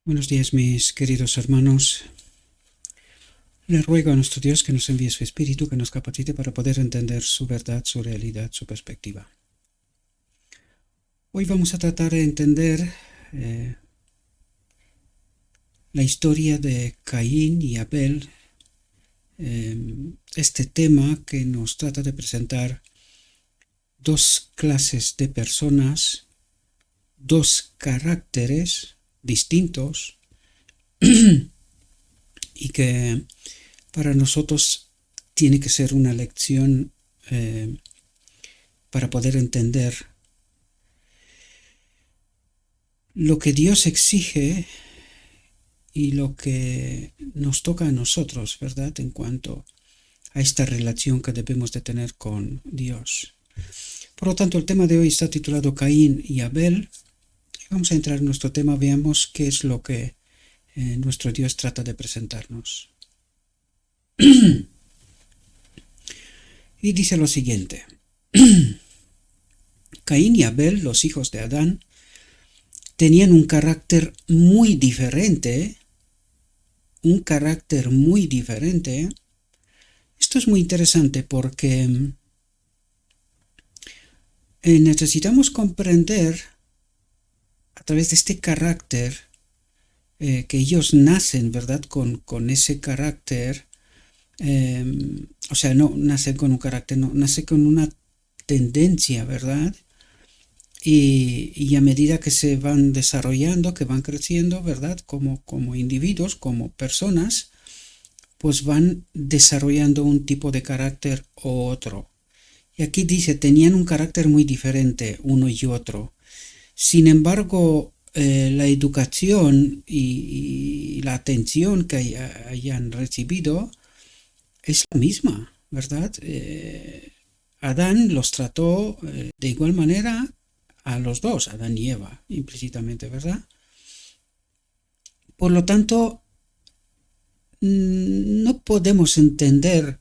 Buenos días, mis queridos hermanos. Le ruego a nuestro Dios que nos envíe su Espíritu, que nos capacite para poder entender su verdad, su realidad, su perspectiva. Hoy vamos a tratar de entender la historia de Caín y Abel, este tema que nos trata de presentar dos clases de personas, dos caracteres distintos y que para nosotros tiene que ser una lección para poder entender lo que Dios exige y lo que nos toca a nosotros, ¿verdad? En cuanto a esta relación que debemos de tener con Dios. Por lo tanto, el tema de hoy está titulado Caín y Abel. Vamos a entrar en nuestro tema, veamos qué es lo que nuestro Dios trata de presentarnos. Y dice lo siguiente. Caín y Abel, los hijos de Adán, tenían un carácter muy diferente. Esto es muy interesante porque necesitamos comprender a través de este carácter que ellos nacen, ¿verdad? Con ese carácter. O sea, no nacen con un carácter, no, nacen con una tendencia, ¿verdad? Y a medida que se van desarrollando, que van creciendo, ¿verdad? Como individuos, como personas, pues van desarrollando un tipo de carácter u otro. Y aquí dice, tenían un carácter muy diferente uno y otro. Sin embargo, la educación y la atención que hayan recibido es la misma, ¿verdad? Adán los trató de igual manera a los dos, Adán y Eva, implícitamente, ¿verdad? Por lo tanto, no podemos entender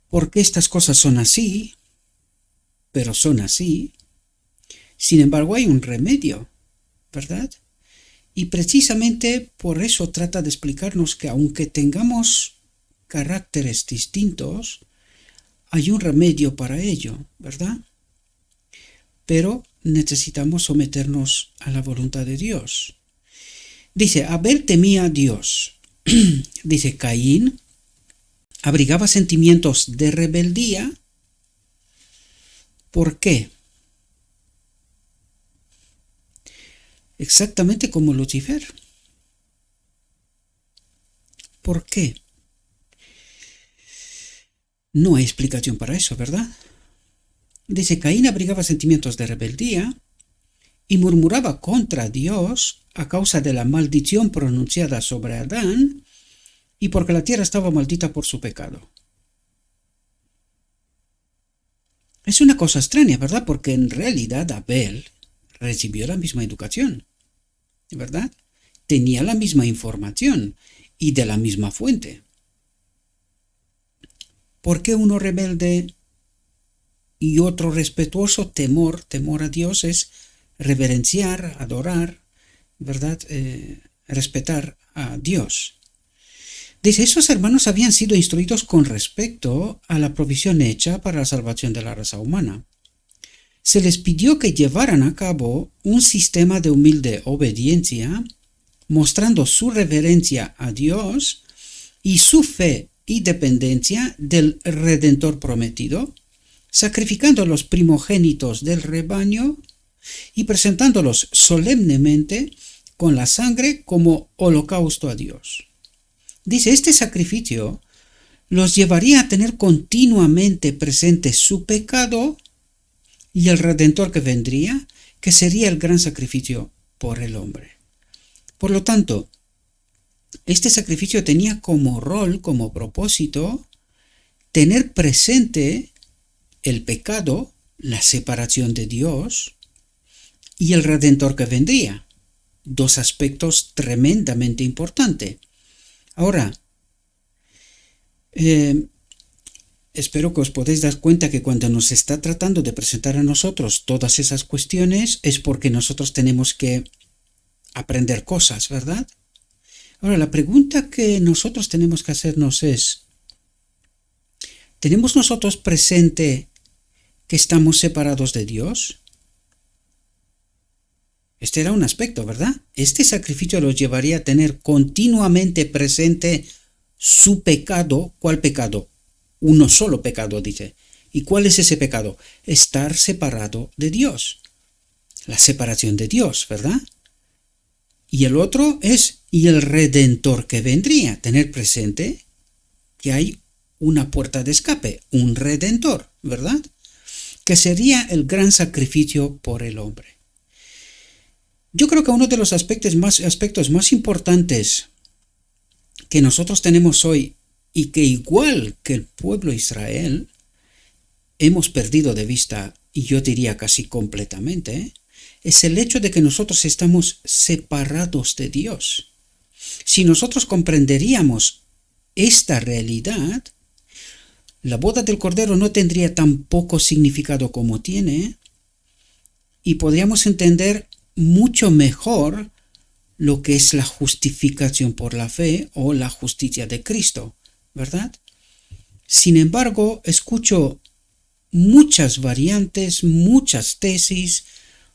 por qué estas cosas son así, pero son así. Sin embargo, hay un remedio, ¿verdad? Y precisamente por eso trata de explicarnos que aunque tengamos caracteres distintos, hay un remedio para ello, ¿verdad? Pero necesitamos someternos a la voluntad de Dios. Dice, Abel temía a Dios. Dice, Caín abrigaba sentimientos de rebeldía. ¿Por qué? Exactamente como Lucifer. ¿Por qué? No hay explicación para eso, ¿verdad? Dice, Caín abrigaba sentimientos de rebeldía y murmuraba contra Dios a causa de la maldición pronunciada sobre Adán y porque la tierra estaba maldita por su pecado. Es una cosa extraña, ¿verdad? Porque en realidad Abel recibió la misma educación, ¿verdad? Tenía la misma información y de la misma fuente. ¿Por qué uno rebelde y otro respetuoso? Temor a Dios es reverenciar, adorar, ¿verdad? Respetar a Dios. Dice, esos hermanos habían sido instruidos con respecto a la provisión hecha para la salvación de la raza humana. Se les pidió que llevaran a cabo un sistema de humilde obediencia, mostrando su reverencia a Dios y su fe y dependencia del Redentor prometido, sacrificando los primogénitos del rebaño y presentándolos solemnemente con la sangre como holocausto a Dios. Dice, este sacrificio los llevaría a tener continuamente presente su pecado y el Redentor que vendría, que sería el gran sacrificio por el hombre. Por lo tanto, este sacrificio tenía como rol, como propósito, tener presente el pecado, la separación de Dios y el Redentor que vendría. Dos aspectos tremendamente importantes. Ahora, espero que os podéis dar cuenta que cuando nos está tratando de presentar a nosotros todas esas cuestiones es porque nosotros tenemos que aprender cosas, ¿verdad? Ahora, la pregunta que nosotros tenemos que hacernos es, ¿tenemos nosotros presente que estamos separados de Dios? Este era un aspecto, ¿verdad? Este sacrificio los llevaría a tener continuamente presente su pecado. ¿Cuál pecado? Uno solo pecado, dice. ¿Y cuál es ese pecado? Estar separado de Dios. La separación de Dios, ¿verdad? Y el otro es, y el Redentor que vendría, tener presente que hay una puerta de escape, un Redentor, ¿verdad? Que sería el gran sacrificio por el hombre. Yo creo que uno de los aspectos más importantes que nosotros tenemos hoy y que igual que el pueblo de Israel hemos perdido de vista, y yo diría casi completamente, es el hecho de que nosotros estamos separados de Dios. Si nosotros comprenderíamos esta realidad, la boda del Cordero no tendría tan poco significado como tiene, y podríamos entender mucho mejor lo que es la justificación por la fe o la justicia de Cristo, ¿verdad? Sin embargo, escucho muchas variantes, muchas tesis,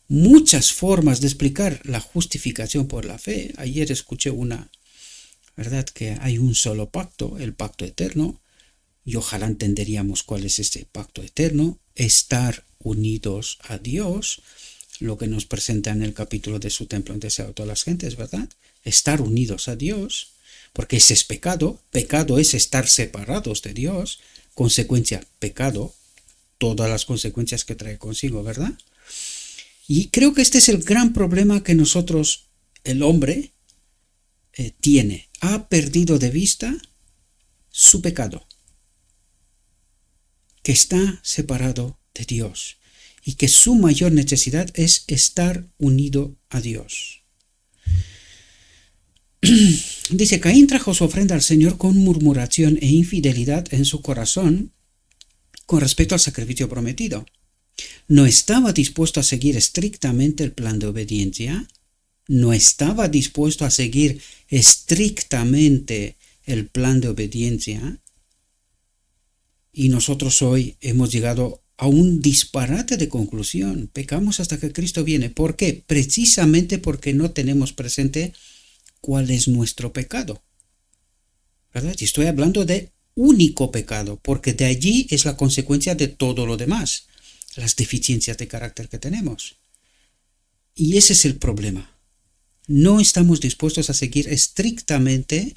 muchas formas de explicar la justificación por la fe. Ayer escuché una, ¿verdad? Que hay un solo pacto, el pacto eterno, y ojalá entenderíamos cuál es este pacto eterno, estar unidos a Dios, lo que nos presenta en el capítulo de su templo en deseo a todas las gentes, ¿verdad? Estar unidos a Dios, porque ese es pecado. Pecado es estar separados de Dios. Consecuencia, pecado, todas las consecuencias que trae consigo, ¿verdad? Y creo que este es el gran problema que nosotros, el hombre, tiene. Ha perdido de vista su pecado, que está separado de Dios y que su mayor necesidad es estar unido a Dios. Dice, Caín trajo su ofrenda al Señor con murmuración e infidelidad en su corazón con respecto al sacrificio prometido. No estaba dispuesto a seguir estrictamente el plan de obediencia, no estaba dispuesto a seguir estrictamente el plan de obediencia, y nosotros hoy hemos llegado a un disparate de conclusión. Pecamos hasta que Cristo viene. ¿Por qué? Precisamente porque no tenemos presente cuál es nuestro pecado, ¿verdad? Y estoy hablando de único pecado, porque de allí es la consecuencia de todo lo demás, las deficiencias de carácter que tenemos. Y ese es el problema. No estamos dispuestos a seguir estrictamente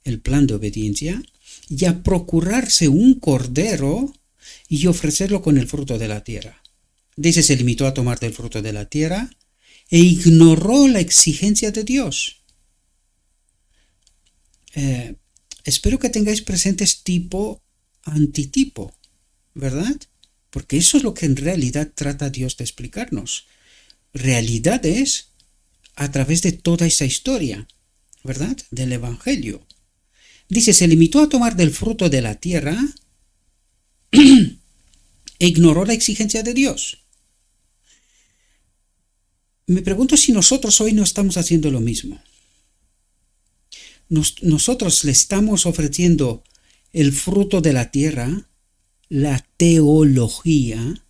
el plan de obediencia y a procurarse un cordero y ofrecerlo con el fruto de la tierra. Dice, se limitó a tomar del fruto de la tierra e ignoró la exigencia de Dios. Espero que tengáis presentes tipo antitipo, ¿verdad? Porque eso es lo que en realidad trata Dios de explicarnos. Realidad es a través de toda esa historia, ¿verdad? Del Evangelio. Dice, se limitó a tomar del fruto de la tierra e ignoró la exigencia de Dios. Me pregunto si nosotros hoy no estamos haciendo lo mismo. Nosotros le estamos ofreciendo el fruto de la tierra, la teología,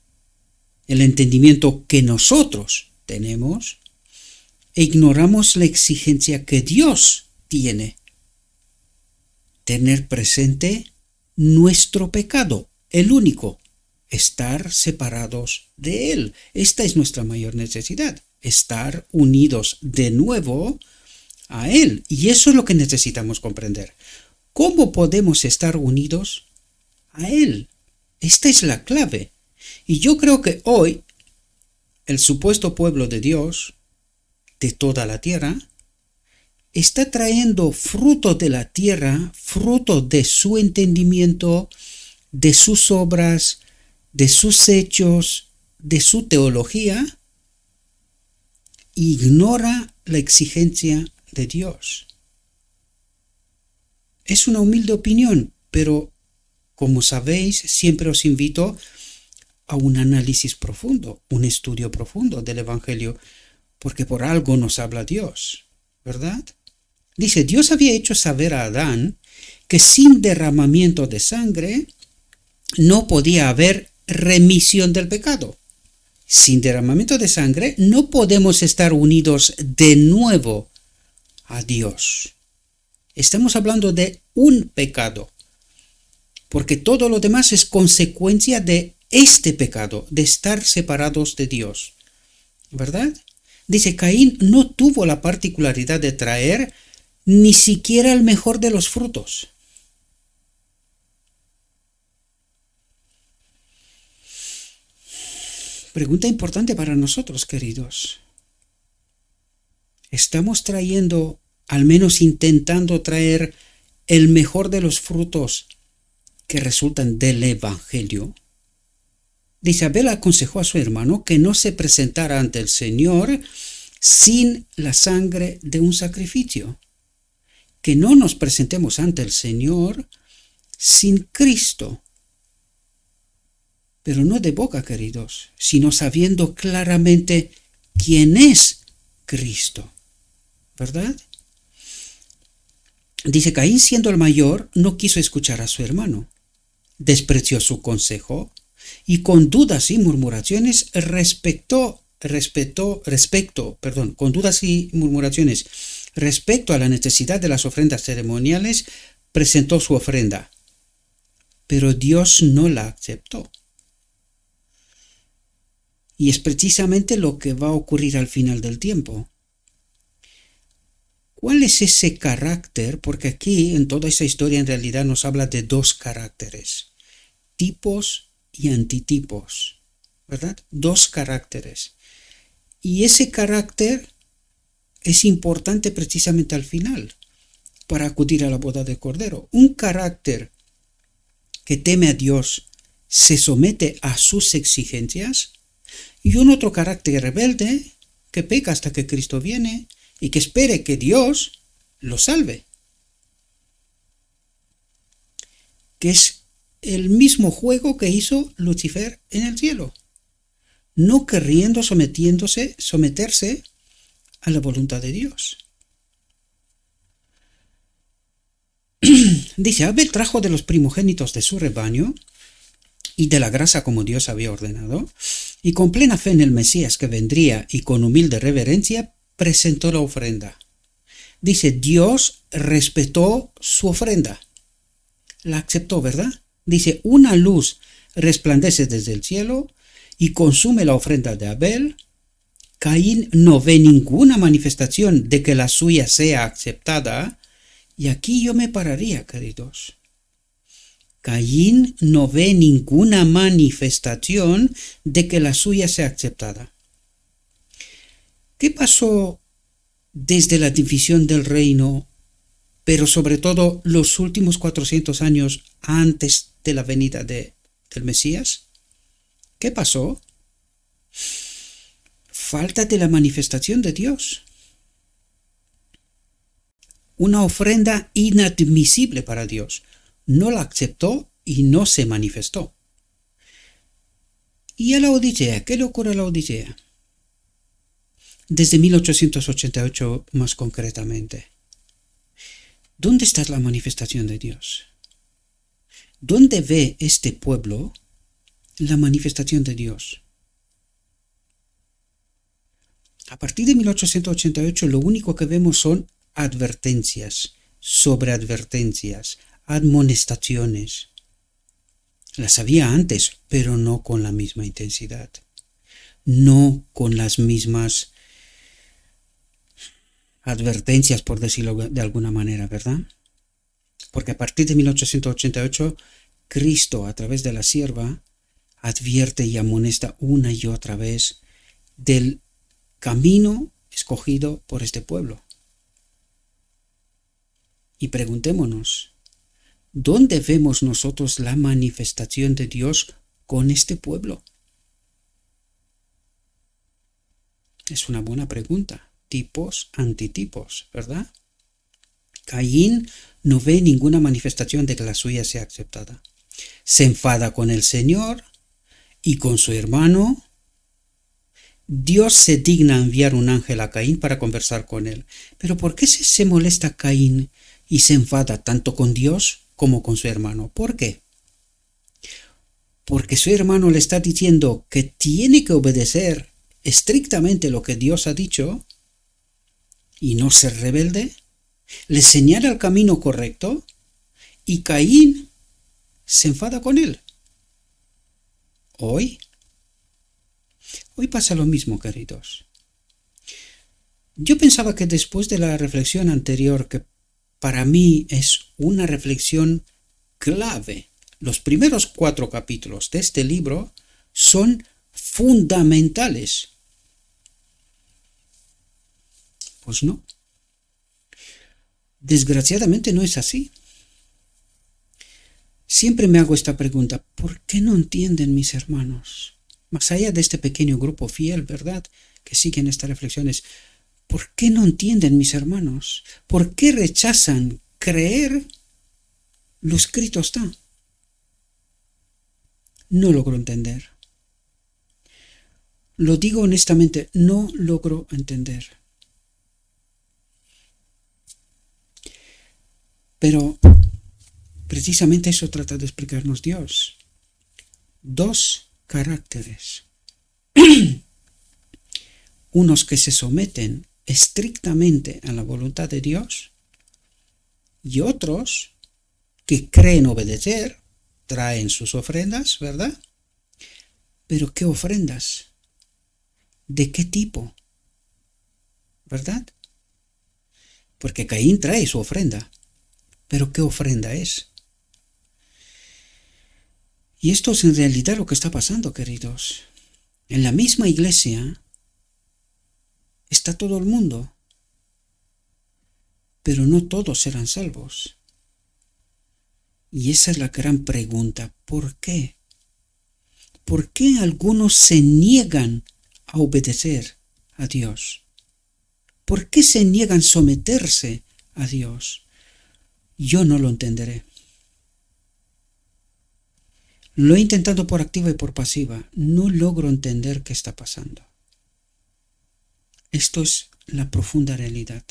el entendimiento que nosotros tenemos, e ignoramos la exigencia que Dios tiene. Tener presente nuestro pecado, el único, estar separados de Él. Esta es nuestra mayor necesidad, estar unidos de nuevo a Él. Y eso es lo que necesitamos comprender. ¿Cómo podemos estar unidos a Él? Esta es la clave. Y yo creo que hoy el supuesto pueblo de Dios, de toda la tierra, está trayendo fruto de la tierra, fruto de su entendimiento, de sus obras, de sus hechos, de su teología, ignora la exigencia de Dios. Es una humilde opinión, pero como sabéis, siempre os invito a un análisis profundo, un estudio profundo del Evangelio, porque por algo nos habla Dios, ¿verdad? Dice, Dios había hecho saber a Adán que sin derramamiento de sangre no podía haber remisión del pecado. Sin derramamiento de sangre no podemos estar unidos de nuevo a Dios. Estamos hablando de un pecado, porque todo lo demás es consecuencia de este pecado, de estar separados de Dios, ¿verdad? Dice, Caín no tuvo la particularidad de traer ni siquiera el mejor de los frutos. Pregunta importante para nosotros, queridos. ¿Estamos trayendo, al menos intentando traer, el mejor de los frutos que resultan del Evangelio? Dice, Abel aconsejó a su hermano que no se presentara ante el Señor sin la sangre de un sacrificio. Que no nos presentemos ante el Señor sin Cristo. Pero no de boca, queridos, sino sabiendo claramente quién es Cristo, ¿verdad? Dice, Caín, siendo el mayor, no quiso escuchar a su hermano, despreció su consejo y con dudas y murmuraciones respecto a la necesidad de las ofrendas ceremoniales, presentó su ofrenda, pero Dios no la aceptó. Y es precisamente lo que va a ocurrir al final del tiempo. ¿Cuál es ese carácter? Porque aquí en toda esa historia en realidad nos habla de dos caracteres, tipos y antitipos, ¿verdad? Dos caracteres. Y ese carácter es importante precisamente al final para acudir a la boda del Cordero. Un carácter que teme a Dios, se somete a sus exigencias, y un otro carácter rebelde que peca hasta que Cristo viene y que espere que Dios lo salve. Que es el mismo juego que hizo Lucifer en el cielo, no queriendo someterse a la voluntad de Dios. Dice, Abel trajo de los primogénitos de su rebaño y de la grasa como Dios había ordenado, y con plena fe en el Mesías que vendría y con humilde reverencia presentó la ofrenda. Dice, Dios respetó su ofrenda, la aceptó, ¿verdad? Dice, una luz resplandece desde el cielo y consume la ofrenda de Abel. Caín no ve ninguna manifestación de que la suya sea aceptada, y aquí yo me pararía, queridos. Caín no ve ninguna manifestación de que la suya sea aceptada. ¿Qué pasó desde la división del reino, pero sobre todo los últimos 400 años antes de la venida del Mesías? ¿Qué pasó? Falta de la manifestación de Dios. Una ofrenda inadmisible para Dios. No la aceptó y no se manifestó. ¿Y a la Odisea? ¿Qué le ocurre a la Odisea? Desde 1888 más concretamente. ¿Dónde está la manifestación de Dios? ¿Dónde ve este pueblo la manifestación de Dios? A partir de 1888 lo único que vemos son advertencias, sobreadvertencias, admonestaciones. Las había antes, pero no con la misma intensidad, no con las mismas advertencias, por decirlo de alguna manera, ¿verdad? Porque a partir de 1888, Cristo, a través de la sierva, advierte y amonesta una y otra vez del camino escogido por este pueblo. Y preguntémonos, ¿dónde vemos nosotros la manifestación de Dios con este pueblo? Es una buena pregunta. Tipos, antitipos, ¿verdad? Caín no ve ninguna manifestación de que la suya sea aceptada. Se enfada con el Señor y con su hermano, Dios se digna enviar un ángel a Caín para conversar con él. Pero ¿por qué se molesta Caín y se enfada tanto con Dios como con su hermano? ¿Por qué? Porque su hermano le está diciendo que tiene que obedecer estrictamente lo que Dios ha dicho y no ser rebelde. Le señala el camino correcto y Caín se enfada con él. Hoy pasa lo mismo, queridos. Yo pensaba que después de la reflexión anterior, que para mí es una reflexión clave, los primeros 4 capítulos de este libro son fundamentales. Pues no. Desgraciadamente no es así. Siempre me hago esta pregunta: ¿por qué no entienden mis hermanos? Más allá de este pequeño grupo fiel, ¿verdad?, que siguen estas reflexiones. ¿Por qué no entienden mis hermanos? ¿Por qué rechazan creer lo escrito está? No logro entender. Lo digo honestamente, no logro entender. Pero precisamente eso trata de explicarnos Dios. 2 caracteres. Unos que se someten estrictamente a la voluntad de Dios y otros que creen obedecer, traen sus ofrendas, ¿verdad? Pero ¿qué ofrendas? ¿De qué tipo? ¿Verdad? Porque Caín trae su ofrenda. ¿Pero qué ofrenda es? Y esto es en realidad lo que está pasando, queridos. En la misma iglesia está todo el mundo, pero no todos serán salvos. Y esa es la gran pregunta: ¿por qué? ¿Por qué algunos se niegan a obedecer a Dios? ¿Por qué se niegan a someterse a Dios? Yo no lo entenderé. Lo he intentado por activa y por pasiva. No logro entender qué está pasando. Esto es la profunda realidad.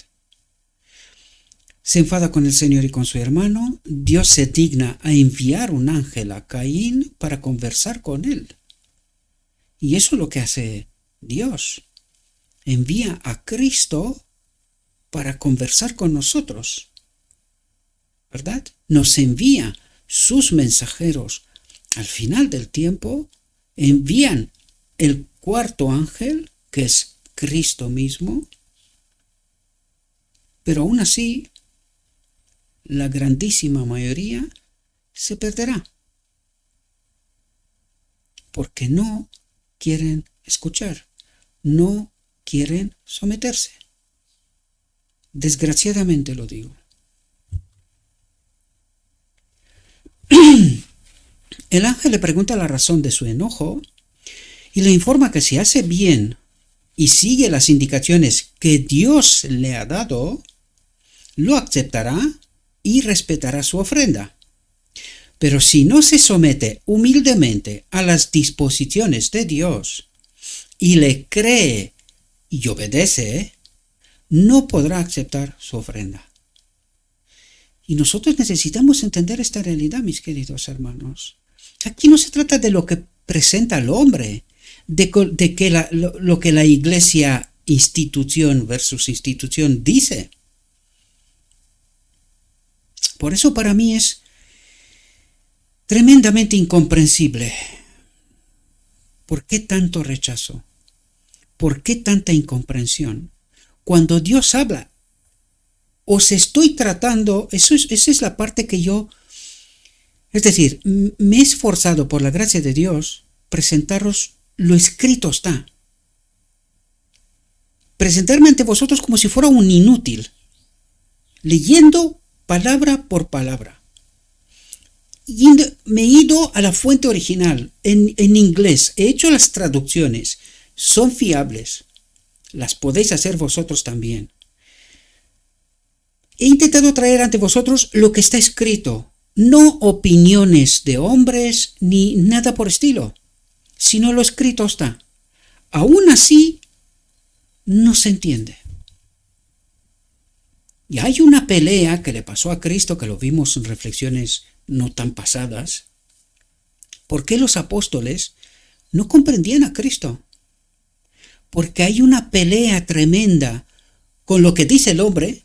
Se enfada con el Señor y con su hermano. Dios se digna a enviar un ángel a Caín para conversar con él. Y eso es lo que hace Dios. Envía a Cristo para conversar con nosotros, ¿verdad? Nos envía sus mensajeros. Al final del tiempo envían el 4.º ángel, que es Cristo mismo, pero aún así la grandísima mayoría se perderá porque no quieren escuchar, no quieren someterse. Desgraciadamente lo digo. El ángel le pregunta la razón de su enojo y le informa que si hace bien y sigue las indicaciones que Dios le ha dado, lo aceptará y respetará su ofrenda. Pero si no se somete humildemente a las disposiciones de Dios y le cree y obedece, no podrá aceptar su ofrenda. Y nosotros necesitamos entender esta realidad, mis queridos hermanos. Aquí no se trata de lo que presenta el hombre, de que lo que la iglesia institución versus institución dice. Por eso para mí es tremendamente incomprensible. ¿Por qué tanto rechazo? ¿Por qué tanta incomprensión? Cuando Dios habla, os estoy tratando, esa es la parte que yo, es decir, me he esforzado por la gracia de Dios presentaros lo escrito está. Presentarme ante vosotros como si fuera un inútil, leyendo palabra por palabra. Y me he ido a la fuente original, en inglés, he hecho las traducciones, son fiables, las podéis hacer vosotros también. He intentado traer ante vosotros lo que está escrito, no opiniones de hombres ni nada por estilo, sino lo escrito está. aún así no se entiende. Y hay una pelea que le pasó a Cristo, que lo vimos en reflexiones no tan pasadas. ¿Por qué los apóstoles no comprendían a Cristo? Porque hay una pelea tremenda con lo que dice el hombre,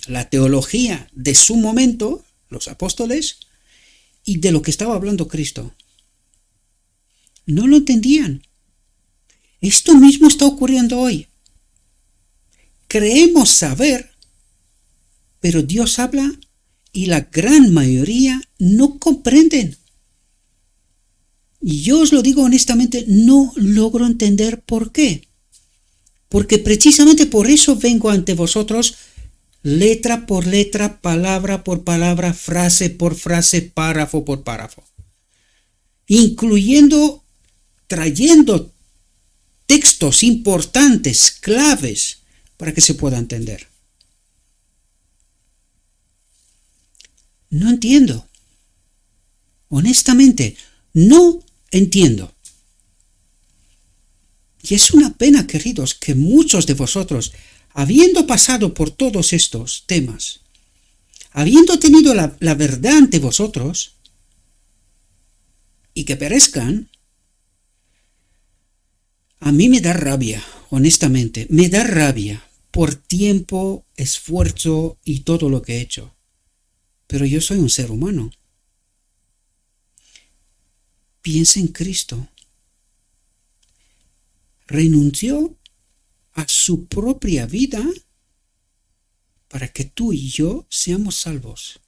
la teología de su momento, los apóstoles, y de lo que estaba hablando Cristo. No lo entendían. Esto mismo está ocurriendo hoy. Creemos saber, pero Dios habla y la gran mayoría no comprenden. Y yo os lo digo honestamente, no logro entender por qué. Porque precisamente por eso vengo ante vosotros letra por letra, palabra por palabra, frase por frase, párrafo por párrafo. Trayendo textos importantes, claves, para que se pueda entender. No entiendo. Honestamente, no entiendo. Y es una pena, queridos, que muchos de vosotros, habiendo pasado por todos estos temas, habiendo tenido la verdad ante vosotros, y que perezcan, a mí me da rabia, honestamente, me da rabia por tiempo, esfuerzo y todo lo que he hecho. Pero yo soy un ser humano. Piensa en Cristo. Renunció a su propia vida para que tú y yo seamos salvos.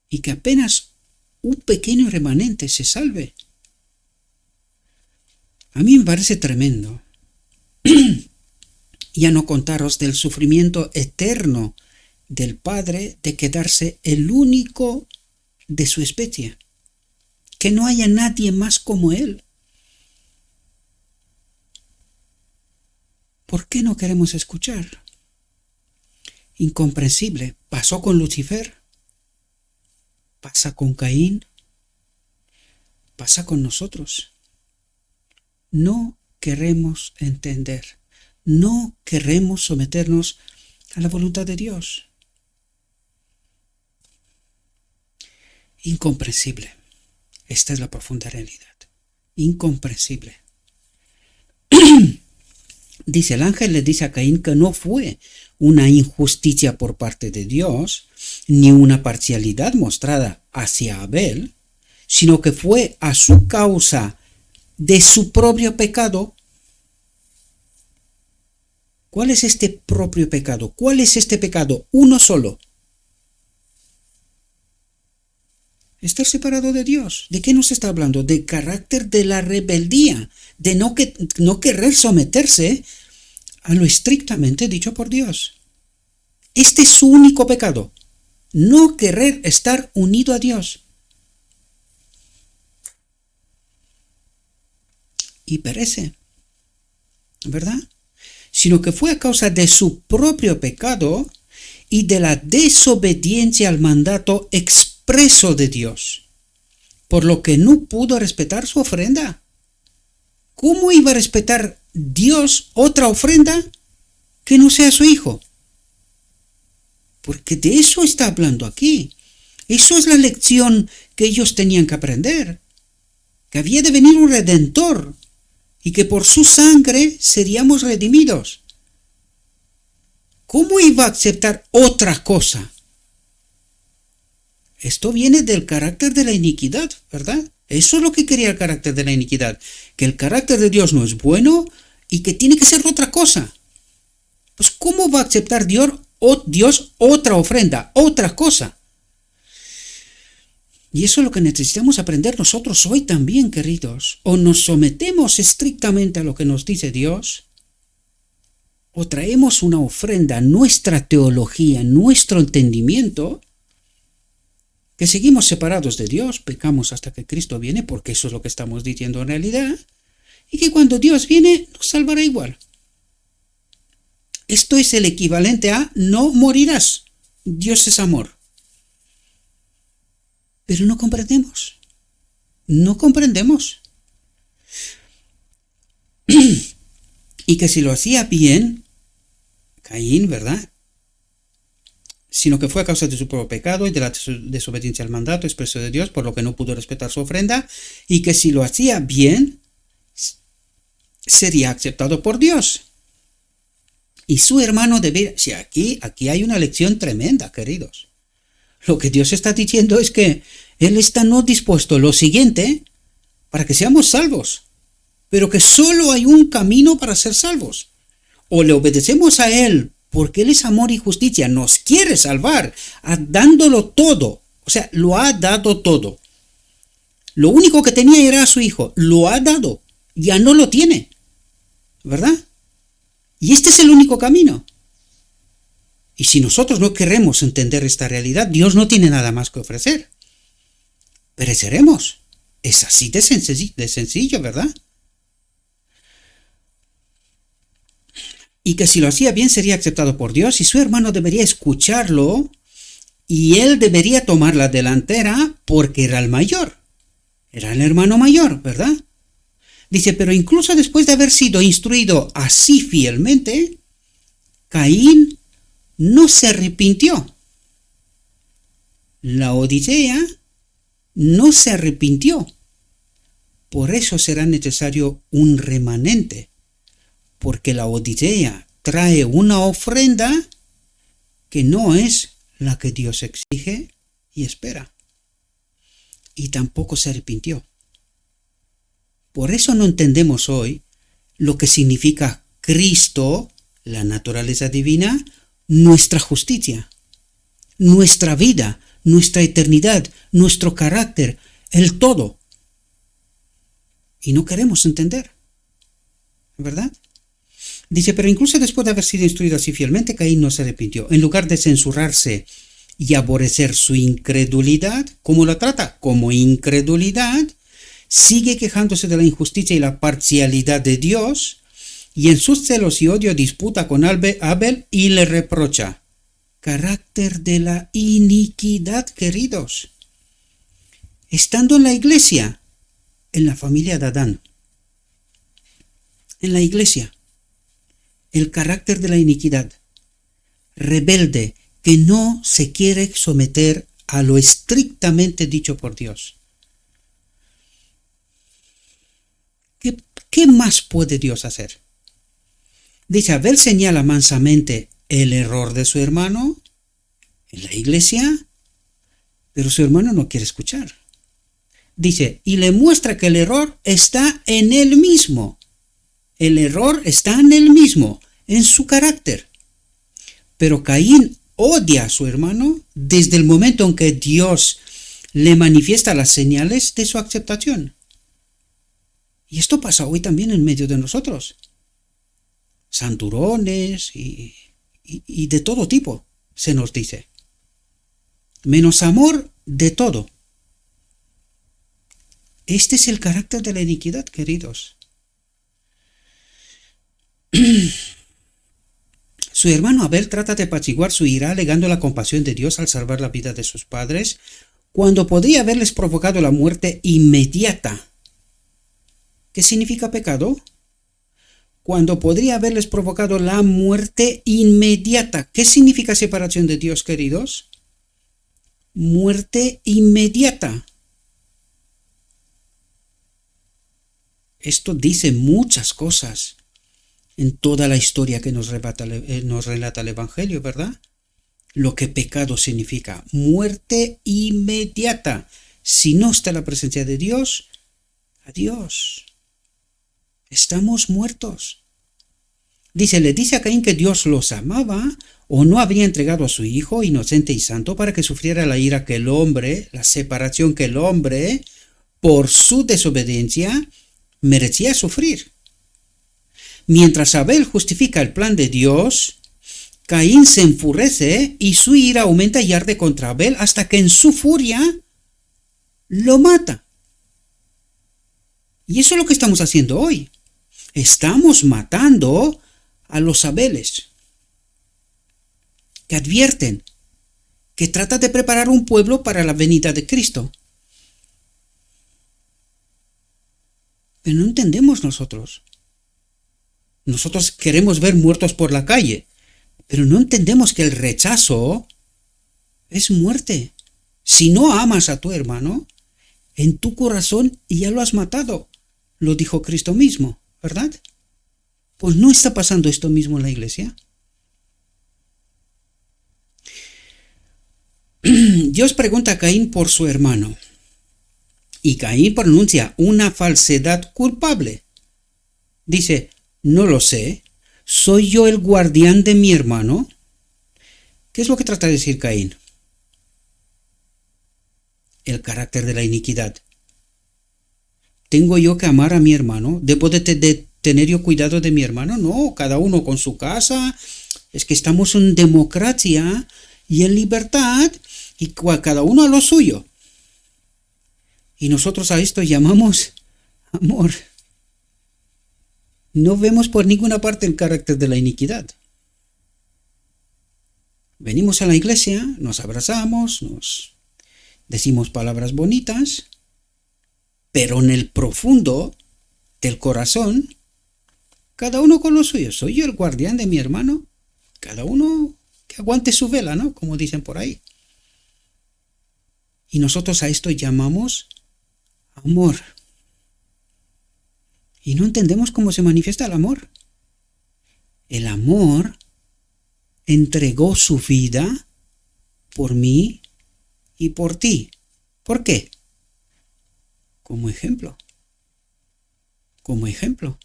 Y que apenas un pequeño remanente se salve. A mí me parece tremendo. Ya no contaros del sufrimiento eterno del Padre de quedarse el único de su especie. Que no haya nadie más como Él. ¿Por qué no queremos escuchar? Incomprensible. Pasó con Lucifer. Pasa con Caín. Pasa con nosotros. No queremos entender. No queremos someternos a la voluntad de Dios. Incomprensible. Esta es la profunda realidad. Incomprensible. Dice, el ángel le dice a Caín que no fue una injusticia por parte de Dios, ni una parcialidad mostrada hacia Abel, sino que fue a su causa de su propio pecado. ¿Cuál es este propio pecado? ¿Cuál es este pecado? Uno solo. Estar separado de Dios. ¿De qué nos está hablando? Del carácter de la rebeldía, de no querer someterse a lo estrictamente dicho por Dios. Este es su único pecado. No querer estar unido a Dios. Y perece, ¿verdad? Sino que fue a causa de su propio pecado y de la desobediencia al mandato expreso de Dios, por lo que no pudo respetar su ofrenda. ¿Cómo iba a respetar Dios otra ofrenda que no sea su Hijo? Porque de eso está hablando aquí. Eso es la lección que ellos tenían que aprender, que había de venir un Redentor y que por su sangre seríamos redimidos. ¿Cómo iba a aceptar otra cosa? Esto viene del carácter de la iniquidad, ¿verdad? Eso es lo que quería el carácter de la iniquidad, que el carácter de Dios no es bueno y que tiene que ser otra cosa. Pues ¿cómo va a aceptar Dios otra ofrenda, otra cosa? Y eso es lo que necesitamos aprender nosotros hoy también, queridos. O nos sometemos estrictamente a lo que nos dice Dios, o traemos una ofrenda, nuestra teología, nuestro entendimiento, que seguimos separados de Dios, pecamos hasta que Cristo viene, porque eso es lo que estamos diciendo en realidad, y que cuando Dios viene nos salvará igual. Esto es el equivalente a no morirás. Dios es amor. Pero no comprendemos. No comprendemos. y que si lo hacía bien, Caín, ¿verdad? Sino que fue a causa de su propio pecado y de la desobediencia al mandato expreso de Dios, por lo que no pudo respetar su ofrenda, y que si lo hacía bien, sería aceptado por Dios. Y su hermano debería... Si aquí hay una lección tremenda, queridos. Lo que Dios está diciendo es que Él está no dispuesto lo siguiente para que seamos salvos, pero que solo hay un camino para ser salvos. O le obedecemos a Él porque Él es amor y justicia, nos quiere salvar, dándolo todo. O sea, lo ha dado todo. Lo único que tenía era a su hijo, lo ha dado, ya no lo tiene, ¿verdad? Y este es el único camino. Y si nosotros no queremos entender esta realidad, Dios no tiene nada más que ofrecer. Pereceremos. Es así de sencillo, ¿verdad? Y que si lo hacía bien sería aceptado por Dios y su hermano debería escucharlo y él debería tomar la delantera porque era el mayor. Era el hermano mayor, ¿verdad? Dice, pero incluso después de haber sido instruido así fielmente, Caín no se arrepintió. La Odisea no se arrepintió. Por eso será necesario un remanente, porque la Odisea trae una ofrenda que no es la que Dios exige y espera. Y tampoco se arrepintió. Por eso no entendemos hoy lo que significa Cristo, la naturaleza divina, nuestra justicia, nuestra vida, nuestra eternidad, nuestro carácter, el todo. Y no queremos entender, ¿verdad? Dice, pero incluso después de haber sido instruido así fielmente, Caín no se arrepintió. En lugar de censurarse y aborrecer su incredulidad, ¿cómo la trata? Como incredulidad, sigue quejándose de la injusticia y la parcialidad de Dios, y en sus celos y odio disputa con Abel y le reprocha. Carácter de la iniquidad, queridos. Estando en la iglesia, en la familia de Adán, en la iglesia, el carácter de la iniquidad, rebelde, que no se quiere someter a lo estrictamente dicho por Dios. ¿Qué más puede Dios hacer? Dice, Abel señala mansamente el error de su hermano en la iglesia, pero su hermano no quiere escuchar. Dice, y le muestra que el error está en él mismo. El error está en él mismo, en su carácter. Pero Caín odia a su hermano desde el momento en que Dios le manifiesta las señales de su aceptación. Y esto pasa hoy también en medio de nosotros. Santurones y de todo tipo, se nos dice. Menos amor de todo. Este es el carácter de la iniquidad, queridos. Su hermano Abel trata de apaciguar su ira alegando la compasión de Dios al salvar la vida de sus padres, cuando podría haberles provocado la muerte inmediata. ¿Qué significa pecado? Cuando podría haberles provocado la muerte inmediata. ¿Qué significa separación de Dios, queridos? Muerte inmediata. Esto dice muchas cosas en toda la historia que nos relata el Evangelio, ¿verdad? Lo que pecado significa. Muerte inmediata. Si no está la presencia de Dios, adiós. Estamos muertos. Le dice a Caín que Dios los amaba o no habría entregado a su hijo inocente y santo para que sufriera la ira que el hombre, la separación que el hombre, por su desobediencia, merecía sufrir. Mientras Abel justifica el plan de Dios, Caín se enfurece y su ira aumenta y arde contra Abel hasta que en su furia lo mata. Y eso es lo que estamos haciendo hoy. Estamos matando a los Abeles, que advierten, que tratan de preparar un pueblo para la venida de Cristo. Pero no entendemos nosotros. Nosotros queremos ver muertos por la calle, pero no entendemos que el rechazo es muerte. Si no amas a tu hermano, en tu corazón ya lo has matado. Lo dijo Cristo mismo, ¿verdad? Pues no está pasando esto mismo en la iglesia. Dios pregunta a Caín por su hermano. Y Caín pronuncia una falsedad culpable. Dice, no lo sé, ¿soy yo el guardián de mi hermano? ¿Qué es lo que trata de decir Caín? El carácter de la iniquidad. ¿Tengo yo que amar a mi hermano? ¿Debo de tener yo cuidado de mi hermano? No, cada uno con su casa. Es que estamos en democracia y en libertad y cada uno a lo suyo. Y nosotros a esto llamamos amor. No vemos por ninguna parte el carácter de la iniquidad. Venimos a la iglesia, nos abrazamos, nos decimos palabras bonitas, pero en el profundo del corazón, cada uno con lo suyo. ¿Soy yo el guardián de mi hermano? Cada uno que aguante su vela, ¿no? Como dicen por ahí. Y nosotros a esto llamamos amor. Y no entendemos cómo se manifiesta el amor. El amor entregó su vida por mí y por ti. ¿Por qué? Como ejemplo. Como ejemplo.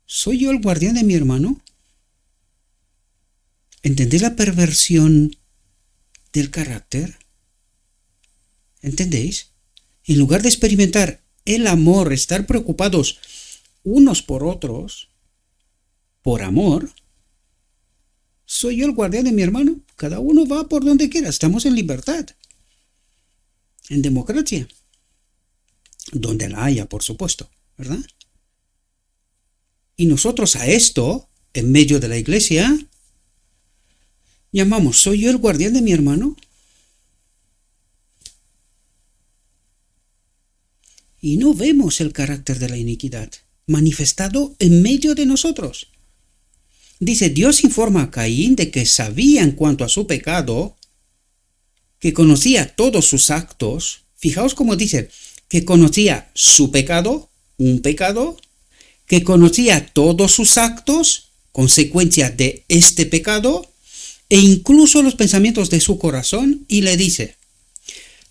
¿Soy yo el guardián de mi hermano? ¿Entendéis la perversión del carácter? ¿Entendéis? En lugar de experimentar el amor, estar preocupados unos por otros, por amor, ¿soy yo el guardián de mi hermano? Cada uno va por donde quiera. Estamos en libertad, en democracia, donde la haya, por supuesto, ¿verdad? Y nosotros a esto, en medio de la iglesia, llamamos, ¿soy yo el guardián de mi hermano? Y no vemos el carácter de la iniquidad manifestado en medio de nosotros. Dice, Dios informa a Caín de que sabía en cuanto a su pecado, que conocía todos sus actos. Fijaos cómo dice, que conocía su pecado, un pecado, que conocía todos sus actos, consecuencia de este pecado, e incluso los pensamientos de su corazón, y le dice,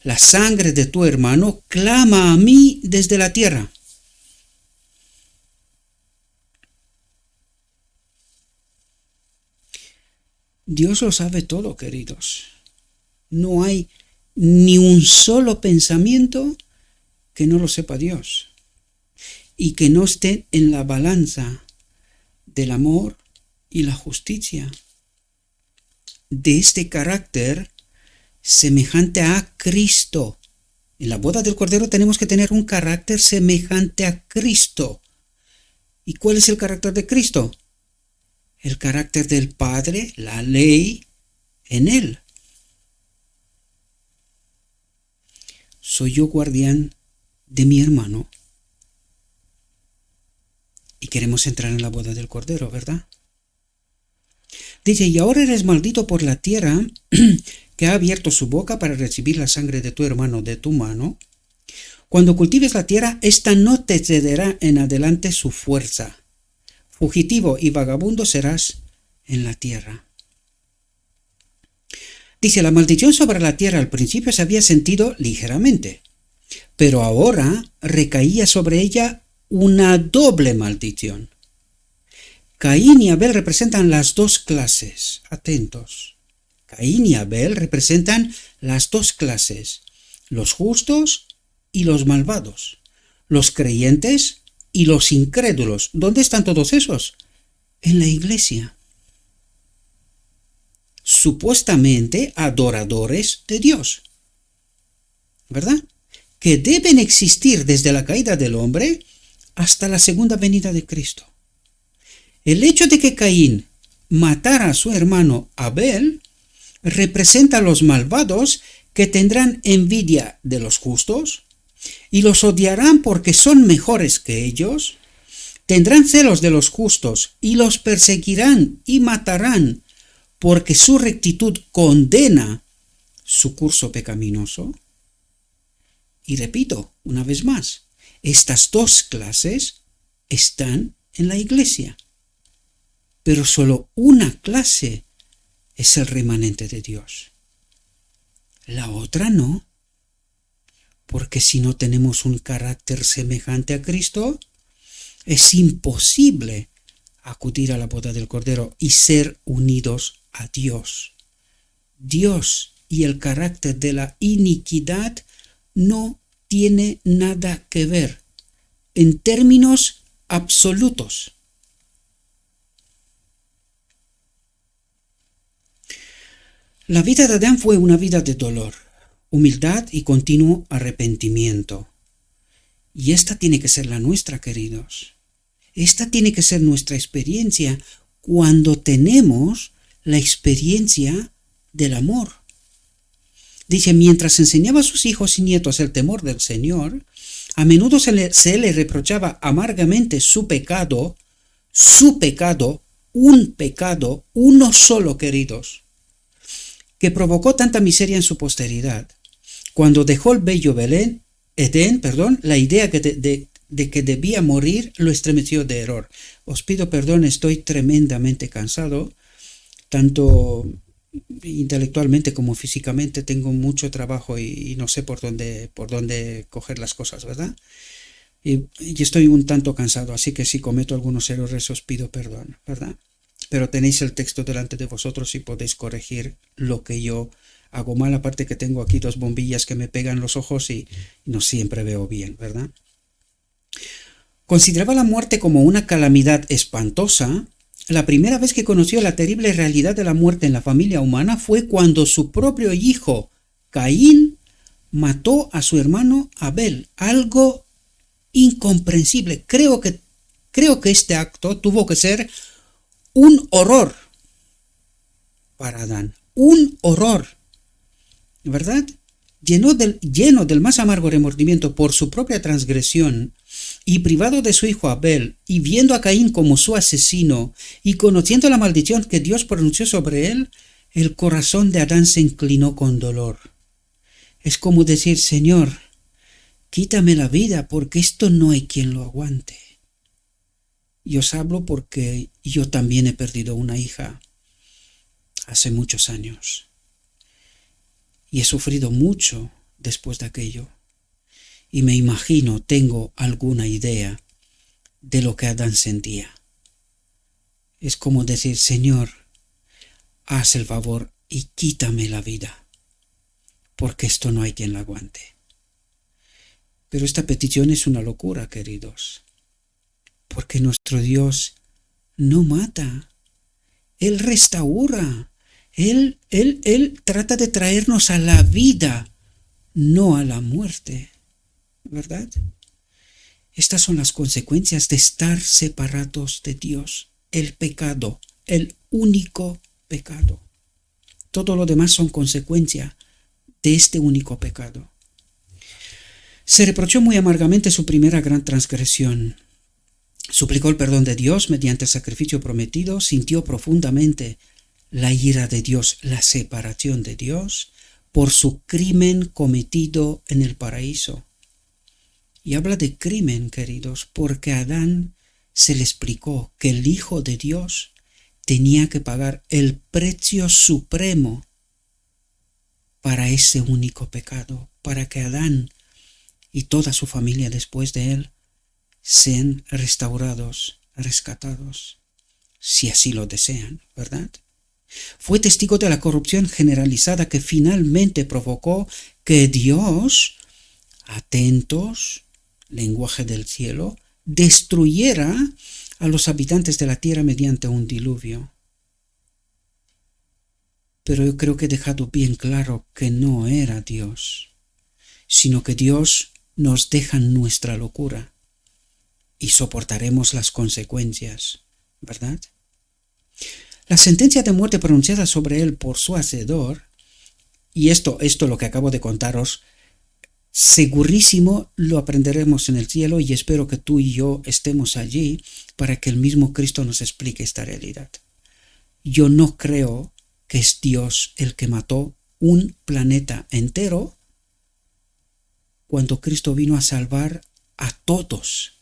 la sangre de tu hermano clama a mí desde la tierra. Dios lo sabe todo, queridos. No hay ni un solo pensamiento que no lo sepa Dios y que no esté en la balanza del amor y la justicia, de este carácter semejante a Cristo. En la boda del Cordero tenemos que tener un carácter semejante a Cristo. ¿Y cuál es el carácter de Cristo? El carácter del Padre, la ley, en Él. Soy yo guardián de mi hermano. Y queremos entrar en la boda del Cordero, ¿verdad? Dice, y ahora eres maldito por la tierra que ha abierto su boca para recibir la sangre de tu hermano de tu mano. Cuando cultives la tierra, ésta no te cederá en adelante su fuerza. Fugitivo y vagabundo serás en la tierra. Dice, la maldición sobre la tierra al principio se había sentido ligeramente, pero ahora recaía sobre ella una doble maldición. Caín y Abel representan las dos clases. Atentos. Caín y Abel representan las dos clases, los justos y los malvados, los creyentes y los incrédulos. ¿Dónde están todos esos? En la iglesia. Supuestamente adoradores de Dios, ¿verdad? Que deben existir desde la caída del hombre hasta la segunda venida de Cristo. El hecho de que Caín matara a su hermano Abel representa a los malvados que tendrán envidia de los justos y los odiarán porque son mejores que ellos, Tendrán celos de los justos y los perseguirán y matarán, porque su rectitud condena su curso pecaminoso. Y repito, una vez más, estas dos clases están en la iglesia, pero solo una clase es el remanente de Dios. La otra no, porque si no tenemos un carácter semejante a Cristo, es imposible acudir a la boda del Cordero y ser unidos a Dios. Dios y el carácter de la iniquidad no tiene nada que ver en términos absolutos. La vida de Adán fue una vida de dolor, humildad y continuo arrepentimiento. Y esta tiene que ser la nuestra, queridos. Esta tiene que ser nuestra experiencia cuando tenemos la experiencia del amor. Dice, mientras enseñaba a sus hijos y nietos el temor del Señor, a menudo se le reprochaba amargamente su pecado, un pecado, uno solo, queridos, que provocó tanta miseria en su posteridad. Cuando dejó el bello Edén, la idea de que debía morir lo estremeció de error. Os pido perdón, estoy tremendamente cansado, tanto intelectualmente como físicamente. Tengo mucho trabajo y no sé por dónde coger las cosas, ¿verdad? Y estoy un tanto cansado, así que si cometo algunos errores os pido perdón, ¿verdad? Pero tenéis el texto delante de vosotros y podéis corregir lo que yo hago mal, aparte que tengo aquí dos bombillas que me pegan los ojos y no siempre veo bien, ¿verdad? Consideraba la muerte como una calamidad espantosa. La primera vez que conoció la terrible realidad de la muerte en la familia humana fue cuando su propio hijo, Caín, mató a su hermano Abel. Algo incomprensible. Creo que este acto tuvo que ser un horror para Adán. Un horror, ¿verdad? Lleno del más amargo remordimiento por su propia transgresión, y privado de su hijo Abel, y viendo a Caín como su asesino, y conociendo la maldición que Dios pronunció sobre él, el corazón de Adán se inclinó con dolor. Es como decir, Señor, quítame la vida, porque esto no hay quien lo aguante. Y os hablo porque yo también he perdido una hija hace muchos años. Y he sufrido mucho después de aquello. Y me imagino, tengo alguna idea de lo que Adán sentía. Es como decir, Señor, haz el favor y quítame la vida, porque esto no hay quien la aguante. Pero esta petición es una locura, queridos, porque nuestro Dios no mata, Él restaura, Él trata de traernos a la vida, no a la muerte, ¿verdad? Estas son las consecuencias de estar separados de Dios, el pecado, el único pecado. Todo lo demás son consecuencia de este único pecado. Se reprochó muy amargamente su primera gran transgresión. Suplicó el perdón de Dios mediante el sacrificio prometido, sintió profundamente la ira de Dios, la separación de Dios, por su crimen cometido en el paraíso. Y habla de crimen, queridos, porque a Adán se le explicó que el Hijo de Dios tenía que pagar el precio supremo para ese único pecado, para que Adán y toda su familia después de él sean restaurados, rescatados, si así lo desean, ¿verdad? Fue testigo de la corrupción generalizada que finalmente provocó que Dios, atentos, lenguaje del cielo, destruyera a los habitantes de la tierra mediante un diluvio. Pero yo creo que he dejado bien claro que no era Dios, sino que Dios nos deja nuestra locura y soportaremos las consecuencias, ¿verdad? La sentencia de muerte pronunciada sobre él por su hacedor, y esto lo que acabo de contaros, segurísimo lo aprenderemos en el cielo y espero que tú y yo estemos allí para que el mismo Cristo nos explique esta realidad. Yo no creo que es Dios el que mató un planeta entero cuando Cristo vino a salvar a todos.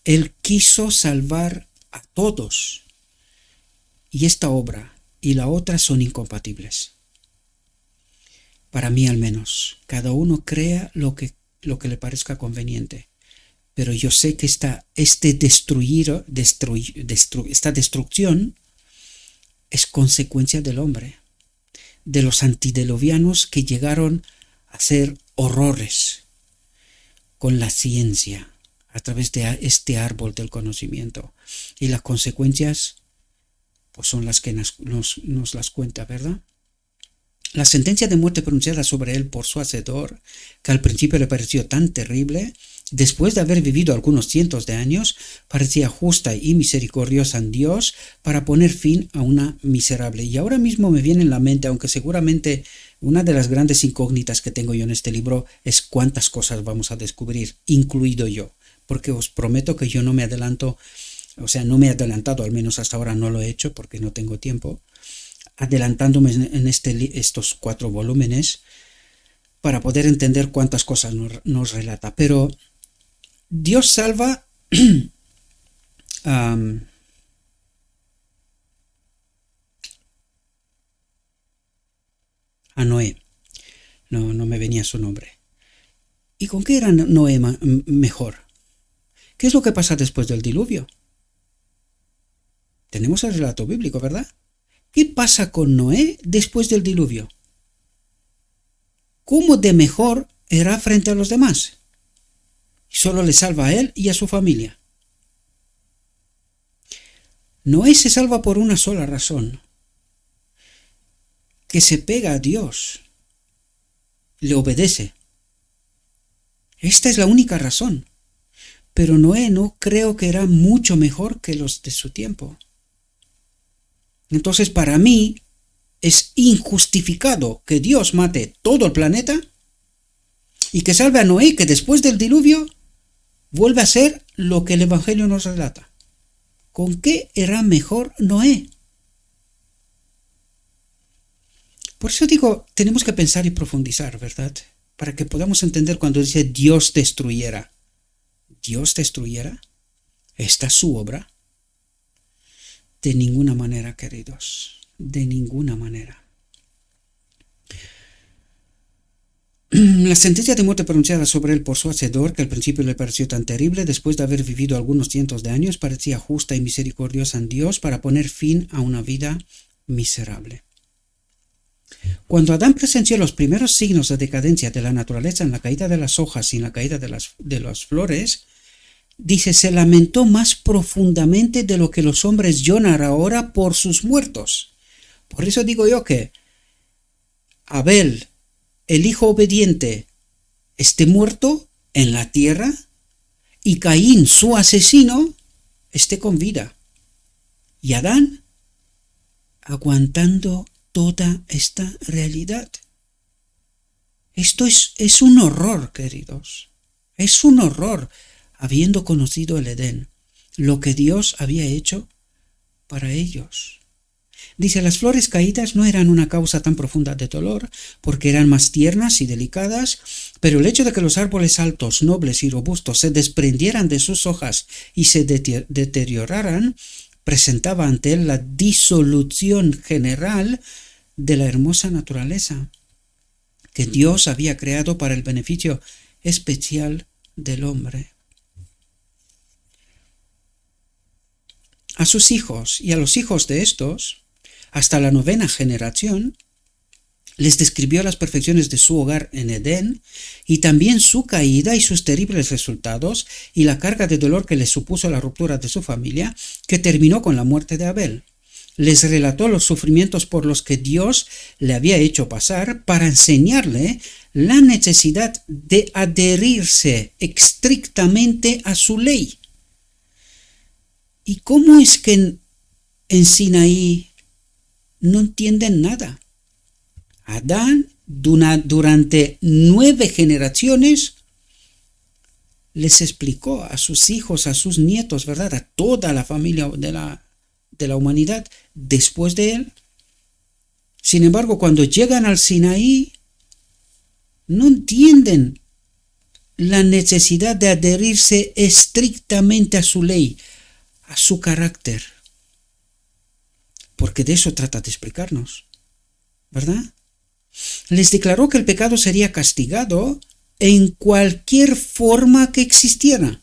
Él quiso salvar a todos. Y esta obra y la otra son incompatibles. Para mí al menos. Cada uno crea lo que le parezca conveniente. Pero yo sé que esta destrucción es consecuencia del hombre, de los antediluvianos que llegaron a hacer horrores con la ciencia a través de este árbol del conocimiento. Y las consecuencias pues son las que nos las cuenta, ¿verdad? La sentencia de muerte pronunciada sobre él por su hacedor, que al principio le pareció tan terrible, después de haber vivido algunos cientos de años, parecía justa y misericordiosa en Dios para poner fin a una miserable. Y ahora mismo me viene en la mente, aunque seguramente una de las grandes incógnitas que tengo yo en este libro es cuántas cosas vamos a descubrir, incluido yo, porque os prometo que yo no me adelanto, no me he adelantado, al menos hasta ahora no lo he hecho porque no tengo tiempo, adelantándome en estos 4 volúmenes para poder entender cuántas cosas nos relata. Pero Dios salva a Noé. No me venía su nombre. ¿Y con qué era Noé mejor? ¿Qué es lo que pasa después del diluvio? Tenemos el relato bíblico, ¿verdad? ¿Qué pasa con Noé después del diluvio? ¿Cómo de mejor era frente a los demás? Solo le salva a él y a su familia. Noé se salva por una sola razón: que se pega a Dios, le obedece. Esta es la única razón. Pero Noé no creo que era mucho mejor que los de su tiempo. Entonces, para mí, es injustificado que Dios mate todo el planeta y que salve a Noé, que después del diluvio vuelve a ser lo que el Evangelio nos relata. ¿Con qué era mejor Noé? Por eso digo, tenemos que pensar y profundizar, ¿verdad? Para que podamos entender cuando dice Dios destruyera. ¿Dios destruyera? ¿Esta es su obra? De ninguna manera, queridos, de ninguna manera. La sentencia de muerte pronunciada sobre él por su hacedor, que al principio le pareció tan terrible, después de haber vivido algunos cientos de años, parecía justa y misericordiosa en Dios para poner fin a una vida miserable. Cuando Adán presenció los primeros signos de decadencia de la naturaleza en la caída de las hojas y en la caída de las flores, dice, se lamentó más profundamente de lo que los hombres lloran ahora por sus muertos. Por eso digo yo que Abel, el hijo obediente, esté muerto en la tierra y Caín, su asesino, esté con vida. Y Adán aguantando toda esta realidad. Esto es un horror, queridos. Es un horror. Habiendo conocido el Edén, lo que Dios había hecho para ellos. Dice, las flores caídas no eran una causa tan profunda de dolor, porque eran más tiernas y delicadas, pero el hecho de que los árboles altos, nobles y robustos se desprendieran de sus hojas y se deterioraran, presentaba ante él la disolución general de la hermosa naturaleza que Dios había creado para el beneficio especial del hombre. A sus hijos y a los hijos de estos, hasta la 9ª generación, les describió las perfecciones de su hogar en Edén y también su caída y sus terribles resultados y la carga de dolor que les supuso la ruptura de su familia, que terminó con la muerte de Abel. Les relató los sufrimientos por los que Dios le había hecho pasar para enseñarle la necesidad de adherirse estrictamente a su ley. ¿Y cómo es que en Sinaí no entienden nada? Adán durante 9 generaciones, les explicó a sus hijos, a sus nietos, ¿verdad? A toda la familia de la humanidad después de él. Sin embargo, cuando llegan al Sinaí, no entienden la necesidad de adherirse estrictamente a su ley, a su carácter. Porque de eso trata de explicarnos, ¿verdad? Les declaró que el pecado sería castigado en cualquier forma que existiera.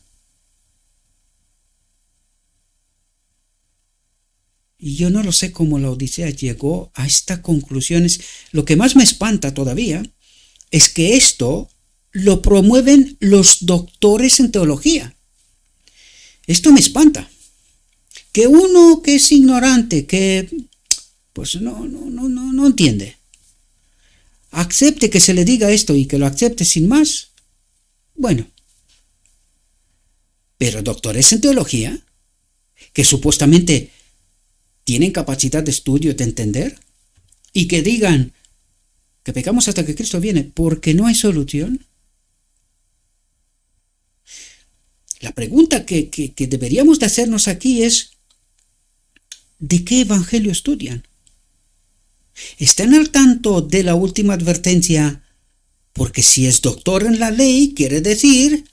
Y yo no lo sé cómo la Odisea llegó a estas conclusiones. Lo que más me espanta todavía es que esto lo promueven los doctores en teología. Esto me espanta. Que uno que es ignorante, que pues no entiende, acepte que se le diga esto y que lo acepte sin más, bueno. Pero doctores en teología, que supuestamente tienen capacidad de estudio, de entender, y que digan que pecamos hasta que Cristo viene porque no hay solución. La pregunta que deberíamos de hacernos aquí es, ¿de qué evangelio estudian? ¿Están al tanto de la última advertencia? Porque si es doctor en la ley, quiere decir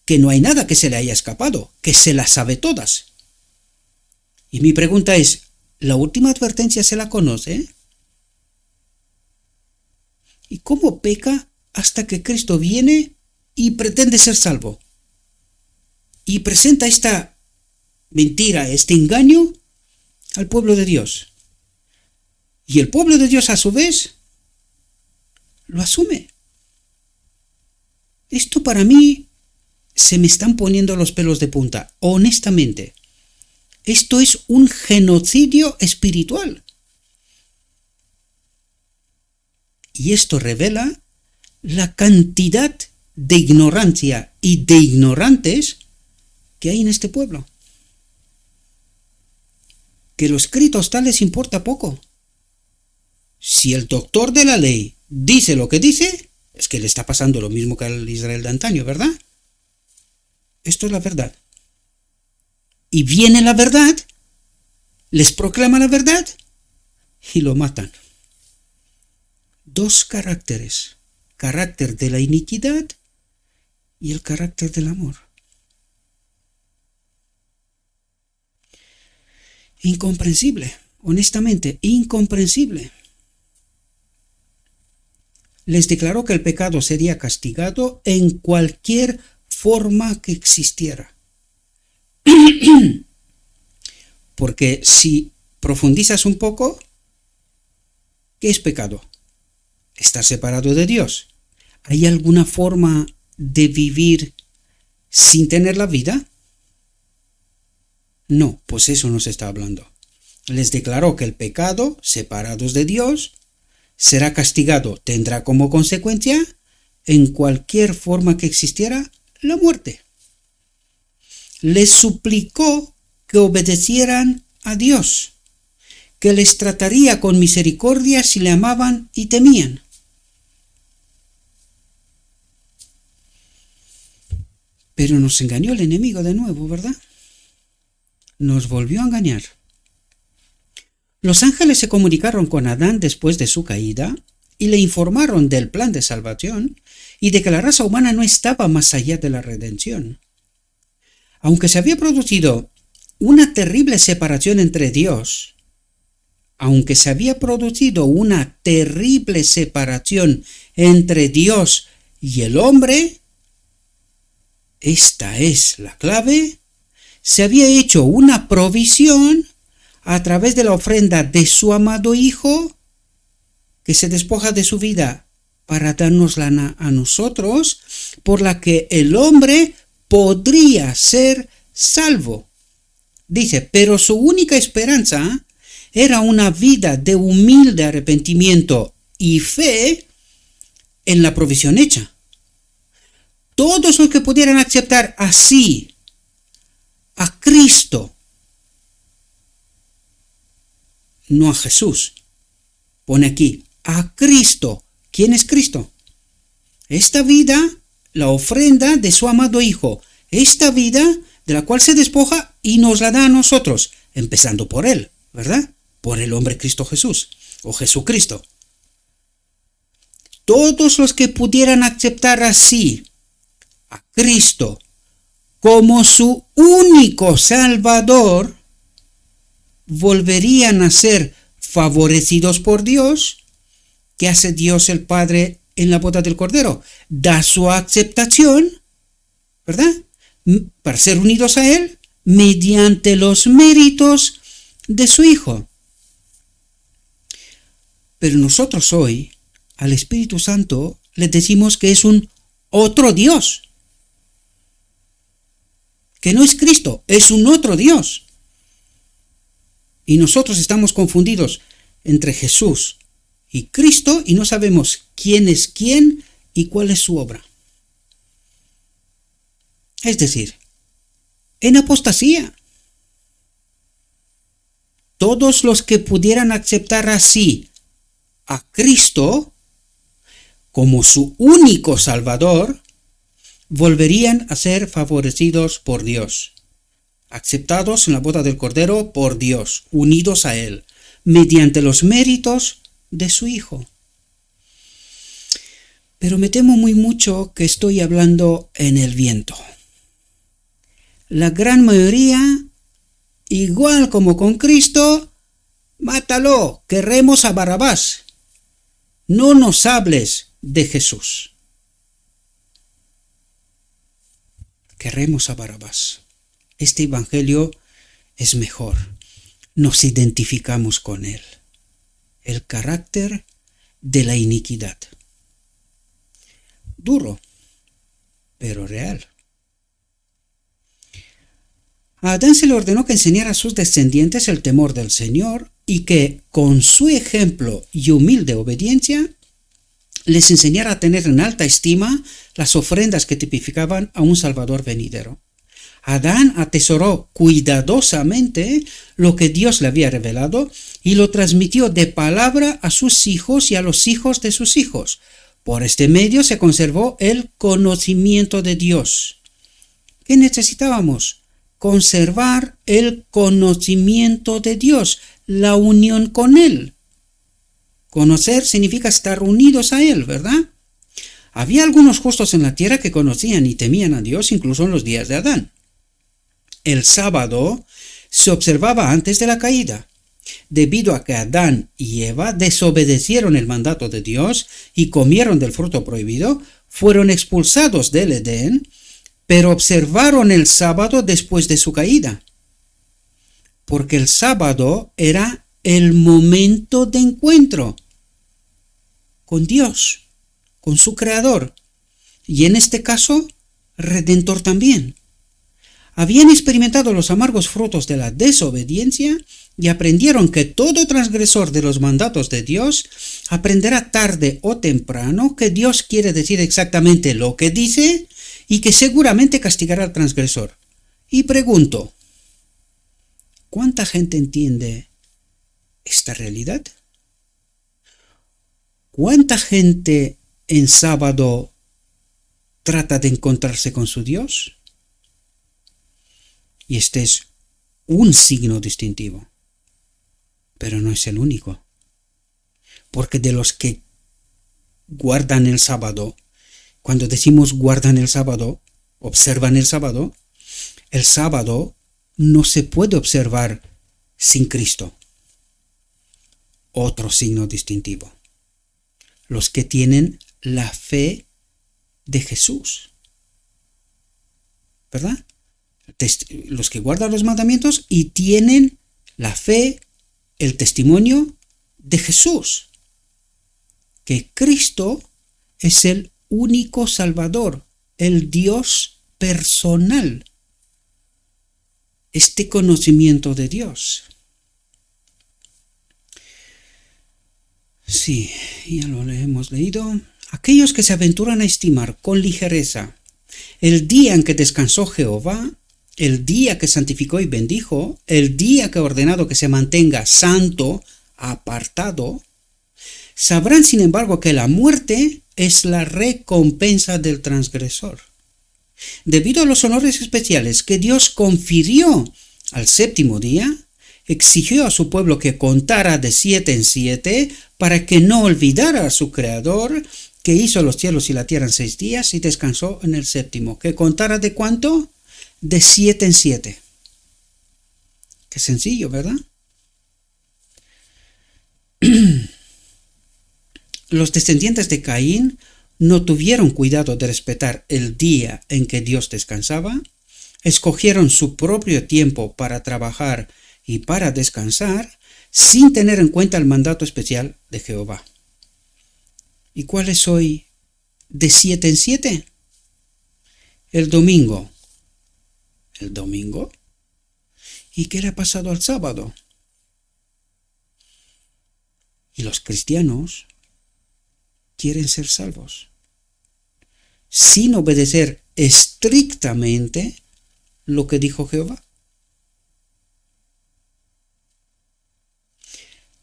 que no hay nada que se le haya escapado, que se las sabe todas. Y mi pregunta es, ¿la última advertencia se la conoce? ¿Y cómo peca hasta que Cristo viene y pretende ser salvo? Y presenta esta mentira, este engaño al pueblo de Dios. Y el pueblo de Dios a su vez lo asume. Esto para mí se me están poniendo los pelos de punta, honestamente. Esto es un genocidio espiritual. Y esto revela la cantidad de ignorancia y de ignorantes que hay en este pueblo. Que lo escrito tal les importa poco. Si el doctor de la ley dice lo que dice, es que le está pasando lo mismo que al Israel de antaño, ¿verdad? Esto es la verdad. Y viene la verdad, les proclama la verdad y lo matan. 2 caracteres, carácter de la iniquidad y el carácter del amor. Incomprensible, honestamente, incomprensible. Les declaró que el pecado sería castigado en cualquier forma que existiera. Porque si profundizas un poco, ¿qué es pecado? Estar separado de Dios. ¿Hay alguna forma de vivir sin tener la vida? No, pues eso no se está hablando. Les declaró que el pecado, separados de Dios, será castigado, tendrá como consecuencia, en cualquier forma que existiera, la muerte. Les suplicó que obedecieran a Dios, que les trataría con misericordia si le amaban y temían. Pero nos engañó el enemigo de nuevo, ¿verdad? Nos volvió a engañar. Los ángeles se comunicaron con Adán después de su caída y le informaron del plan de salvación y de que la raza humana no estaba más allá de la redención. Aunque se había producido una terrible separación entre Dios, y el hombre, esta es la clave, se había hecho una provisión a través de la ofrenda de su amado Hijo, que se despoja de su vida para dárnosla a nosotros, por la que el hombre podría ser salvo. Dice, pero su única esperanza era una vida de humilde arrepentimiento y fe en la provisión hecha. Todos los que pudieran aceptar así a Cristo, no a Jesús, pone aquí, a Cristo ¿Quién es Cristo? Esta vida, la ofrenda de su amado Hijo, esta vida de la cual se despoja y nos la da a nosotros, empezando por Él, ¿verdad? Por el hombre Cristo Jesús, o Jesucristo. Todos los que pudieran aceptar así a Cristo como su único Salvador, volverían a ser favorecidos por Dios. ¿Qué hace Dios el Padre en la boda del Cordero? Da su aceptación, ¿verdad? Para ser unidos a Él mediante los méritos de su Hijo. Pero nosotros hoy, al Espíritu Santo, le decimos que es un otro Dios. Que no es Cristo, es un otro Dios. Y nosotros estamos confundidos entre Jesús y Cristo y no sabemos quién es quién y cuál es su obra. Es decir, en apostasía. Todos los que pudieran aceptar así a Cristo como su único Salvador, volverían a ser favorecidos por Dios, aceptados en la boda del Cordero por Dios, unidos a Él, mediante los méritos de su Hijo. Pero me temo muy mucho que estoy hablando en el viento. La gran mayoría, igual como con Cristo, mátalo, queremos a Barrabás. No nos hables de Jesús. Queremos a Barrabás. Este evangelio es mejor. Nos identificamos con él. El carácter de la iniquidad. Duro, pero real. A Adán se le ordenó que enseñara a sus descendientes el temor del Señor y que, con su ejemplo y humilde obediencia, les enseñara a tener en alta estima las ofrendas que tipificaban a un Salvador venidero. Adán atesoró cuidadosamente lo que Dios le había revelado y lo transmitió de palabra a sus hijos y a los hijos de sus hijos. Por este medio se conservó el conocimiento de Dios. ¿Qué necesitábamos? Conservar el conocimiento de Dios, la unión con Él. Conocer significa estar unidos a Él, ¿verdad? Había algunos justos en la tierra que conocían y temían a Dios incluso en los días de Adán. El sábado se observaba antes de la caída. Debido a que Adán y Eva desobedecieron el mandato de Dios y comieron del fruto prohibido, fueron expulsados del Edén, pero observaron el sábado después de su caída. Porque el sábado era el momento de encuentro con Dios, con su Creador, y en este caso, Redentor también. Habían experimentado los amargos frutos de la desobediencia y aprendieron que todo transgresor de los mandatos de Dios aprenderá tarde o temprano que Dios quiere decir exactamente lo que dice y que seguramente castigará al transgresor. Y pregunto, ¿cuánta gente entiende esta realidad? ¿Cuánta gente en sábado trata de encontrarse con su Dios? Y este es un signo distintivo, pero no es el único. Porque de los que guardan el sábado, cuando decimos guardan el sábado, observan el sábado no se puede observar sin Cristo. Otro signo distintivo. Los que tienen la fe de Jesús. ¿Verdad? Los que guardan los mandamientos y tienen la fe, el testimonio de Jesús. Que Cristo es el único Salvador, el Dios personal. Este conocimiento de Dios. Sí, ya lo hemos leído. Aquellos que se aventuran a estimar con ligereza el día en que descansó Jehová, el día que santificó y bendijo, el día que ha ordenado que se mantenga santo, apartado, Sabrán, sin embargo, que la muerte es la recompensa del transgresor. Debido a los honores especiales que Dios confirió al séptimo día, exigió a su pueblo que contara de 7 en 7 para que no olvidara a su Creador, que hizo los cielos y la tierra en 6 días y descansó en el séptimo. ¿Que contara de cuánto? De 7 en 7. Qué sencillo, ¿verdad? Los descendientes de Caín no tuvieron cuidado de respetar el día en que Dios descansaba, escogieron su propio tiempo para trabajar y para descansar, sin tener en cuenta el mandato especial de Jehová. ¿Y cuál es hoy de 7 en 7? El domingo. ¿El domingo? ¿Y qué le ha pasado al sábado? Y los cristianos quieren ser salvos sin obedecer estrictamente lo que dijo Jehová.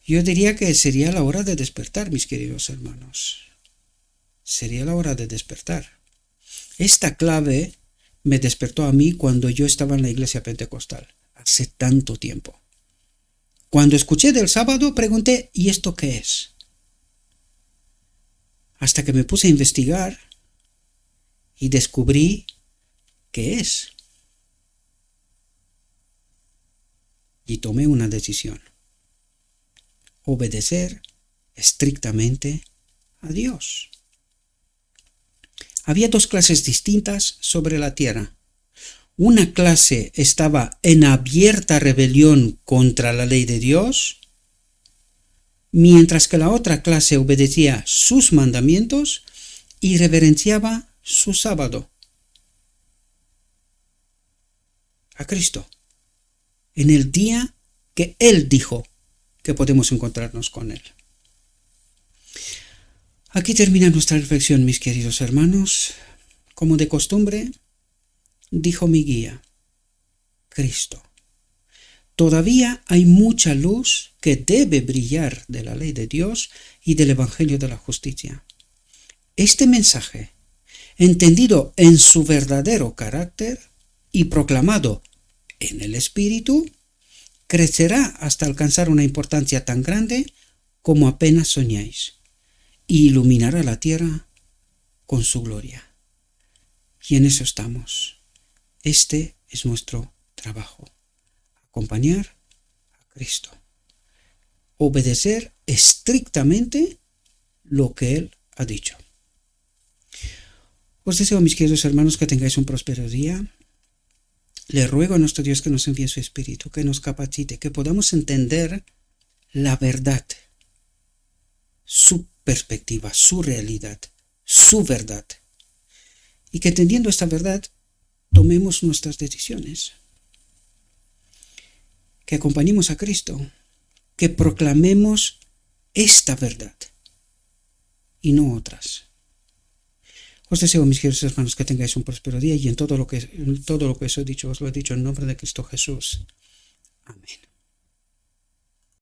Yo diría que sería la hora de despertar, mis queridos hermanos. Sería la hora de despertar. Esta clave me despertó a mí cuando yo estaba en la iglesia pentecostal, hace tanto tiempo. Cuando escuché del sábado, pregunté, ¿y esto qué es? Hasta que me puse a investigar y descubrí qué es. Y tomé una decisión: obedecer estrictamente a Dios. Había 2 clases distintas sobre la tierra. Una clase estaba en abierta rebelión contra la ley de Dios, mientras que la otra clase obedecía sus mandamientos y reverenciaba su sábado. A Cristo, en el día que Él dijo que podemos encontrarnos con Él. Aquí termina nuestra reflexión, mis queridos hermanos. Como de costumbre, dijo mi guía, Cristo. Todavía hay mucha luz que debe brillar de la ley de Dios y del Evangelio de la justicia. Este mensaje, entendido en su verdadero carácter y proclamado en el Espíritu, crecerá hasta alcanzar una importancia tan grande como apenas soñáis, y iluminará la tierra con su gloria. Y en eso estamos. Este es nuestro trabajo: acompañar a Cristo, obedecer estrictamente lo que Él ha dicho. Os deseo, mis queridos hermanos, que tengáis un próspero día. Le ruego a nuestro Dios que nos envíe su Espíritu, que nos capacite, que podamos entender la verdad, su perspectiva, su realidad, su verdad, y que entendiendo esta verdad tomemos nuestras decisiones, que acompañemos a Cristo, que proclamemos esta verdad y no otras. Os deseo, mis queridos hermanos, que tengáis un próspero día, y en todo lo que os he dicho, os lo he dicho en nombre de Cristo Jesús. Amén.